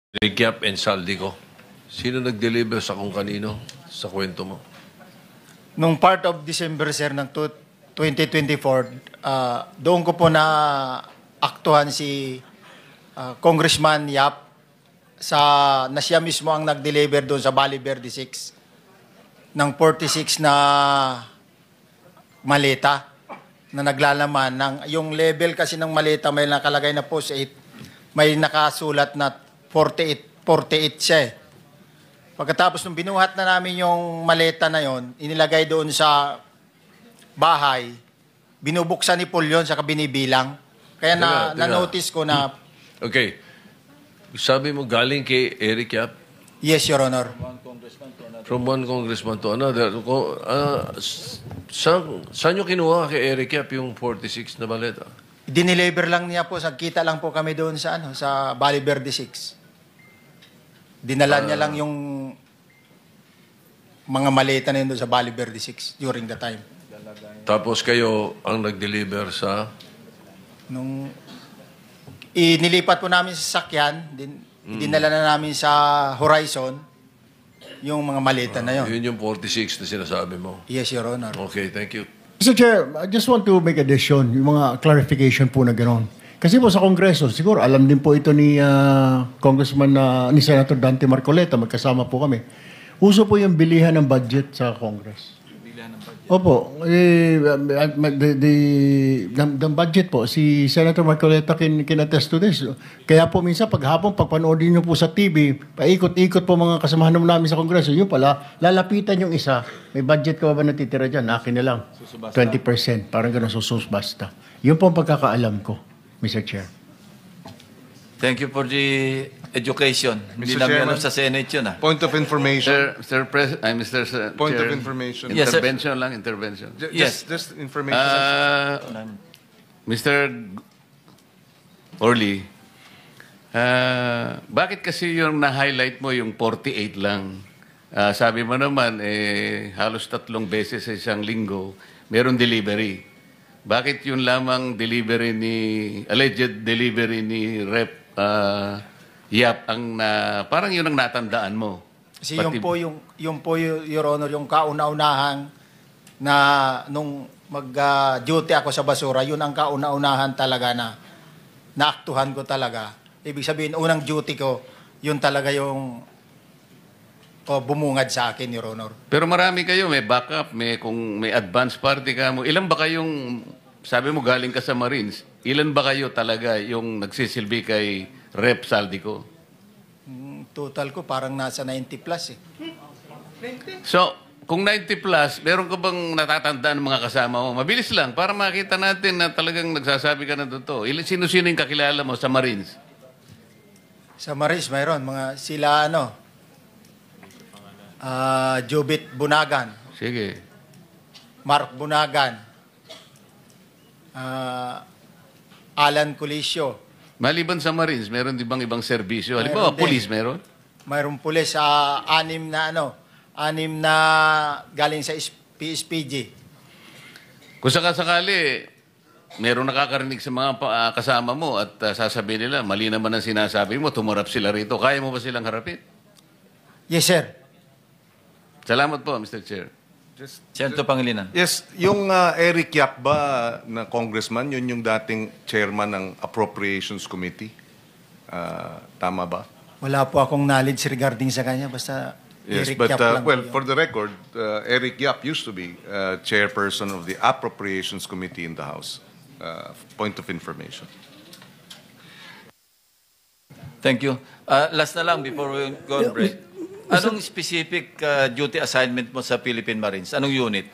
Rigyap and Saldico. Sino nag-deliver sa kung kanino sa kwento mo? Nung part of December, sir, ng 2024, doon ko po na aktuhan si Congressman Yap na siya mismo ang nag-deliver doon sa Valle Verde 6 ng 46 na maleta na naglalaman ng yung level kasi ng maleta may nakalagay na post 8, may nakasulat na 48 siya eh. Pagkatapos nung binuhat na namin yung maleta na yon, inilagay doon sa bahay, binubuksan ni Paul yun, saka binibilang. Kaya na-notice ko na... Okay. Sabi mo galing kay Eric Yap? Yes, Your Honor. From one congressman to another. Saan nyo kinuha kay Eric Yap yung 46 na maleta? Dineliver lang niya po, sagkita lang po kami doon sa sa Valle Verde 6. Dinala niya lang yung mga maleta na yun doon sa Valle Verde 6 during the time. Tapos kayo ang nag-deliver sa... Nung inilipat po namin sa sakyan, dinala na namin sa Horizon yung mga maleta na yun. Yun yung 46 na sinasabi mo. Yes, Your Honor. Okay, thank you. Mr. Chair, I just want to make addition, yung mga clarification po na gano'n. Kasi po sa Kongreso, siguro alam din po ito ni ni Senator Dante Marcoleta, magkasama po kami. Uso po yung bilihan ng budget sa Congress. Bilihan ng budget? Opo. The budget po, si Senator Marcoleta can attest to this. Kaya po minsan paghapon, pagpanoodin nyo po sa TV, paikot-ikot po mga kasamahan namin sa Kongreso, yun pala, lalapitan yung isa, may budget ka ba natitira dyan? Akin na lang. 20%. Parang gano'n susubasta. Yun po ang pagkakaalam ko, Mr. Chair. Thank you for the education. Hindi Mr. namin Chairman, alam sa Senate yun Point of information. Point of information. Yes, sir. Intervention lang, intervention. Yes. Just information. Mr. Orly, bakit kasi yung na-highlight mo yung 48 lang? Sabi mo naman, halos 3 beses sa isang linggo, meron delivery. Bakit yung lamang alleged delivery ni Rep. Yap parang yun ang natandaan mo? Kasi yung po, Your Honor, yung kauna-unahan na nung mag-duty ako sa basura, yun ang kauna-unahan talaga na naaktuhan ko talaga. Ibig sabihin, unang duty ko, yun talaga yung bumungad sa akin, Your Honor. Pero marami kayo, may backup, kung may advance party ka mo. Ilan ba kayong, sabi mo galing ka sa Marines, ilan ba kayo talaga yung nagsisilbi kay Rep. Saldico? Total ko parang nasa 90 plus eh. So, kung 90 plus, meron ka bang natatandaan ng mga kasama mo? Mabilis lang, para makita natin na talagang nagsasabi ka na totoo. Sino-sino yung kakilala mo sa Marines? Sa Marines, mayroon. Sila Jubit Bunagan. Sige. Mark Bunagan. Alan Colisio. Maliban sa Marines, meron di bang ibang serbisyo? Halimbawa, police meron? Mayroong pulis anim na galing sa PSPG. Kung sakasakali, meron nakakarinig sa mga kasama mo at sasabihin nila, mali naman ang sinasabi mo, tumarap sila rito. Kaya mo ba silang harapin? Yes, sir. Salamat po, Mr. Chair. Senator Pangilinan. Yes, yung Eric Yap ba na congressman, yun yung dating chairman ng Appropriations Committee? Tama ba? Wala po akong knowledge regarding sa kanya. Basta Yes, Eric but Yap lang po well, yun. for the record, Eric Yap used to be chairperson of the Appropriations Committee in the House. Point of information. Thank you. Last na lang before we go on break. Anong specific duty assignment mo sa Philippine Marines? Anong unit?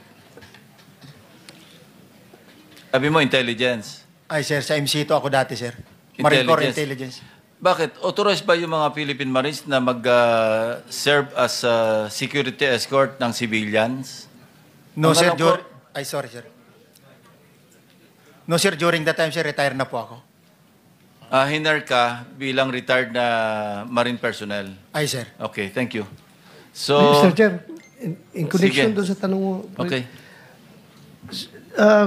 Sabi mo, intelligence. Ay, sir, sa MC2 ako dati, sir. Marine Corps Intelligence. Bakit? Authorized ba yung mga Philippine Marines na mag-serve as security escort ng civilians? No, Ang sir. alam ko- Sorry, sir. No, sir. During that time, sir, retire na po ako. Hinar ka bilang retired na Marine personnel. Ay, sir. Okay, thank you. So, Mr. Chair, in connection Sige. doon sa tanong mo, okay.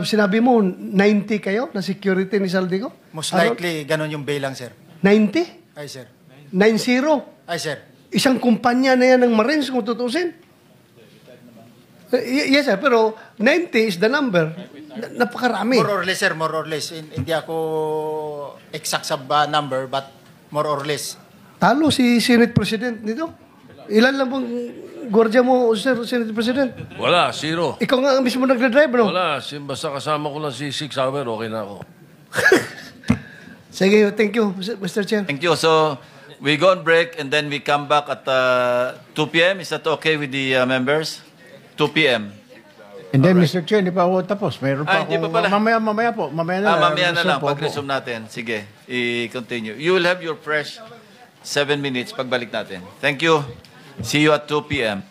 sinabi mo, 90 kayo na security ni Saldico? Most likely, ganun yung bilang, sir. 90? Ay, sir. 90. Ay, sir. Isang kumpanya na yan ng Marines kung tutusin. Yes, sir. Pero 90 is the number. Napakarami. More or less, sir. More or less. Hindi ako exact sa number, but more or less. Talo si Senate President nito. Ilan lang bang gwardiya mo, Sir Senate President? Wala, zero. Ikaw nga ang mismo nagdadrive, no? Wala, basta kasama ko lang si 6 hour, okay na ako. Sige, thank you, Mr. Chair. Thank you. So, we go on break and then we come back at 2 p.m. Is that okay with the members? 2 p.m. And then, Mr. Chair, hindi pa ako tapos. Mayroon pa Hindi akong... pa pala. Mamaya po. Mamaya na. Mamaya na lang, Resume po ako. pag-resume natin. Sige, i-continue. You will have your fresh 7 minutes pagbalik natin. Thank you. See you at 2 p.m.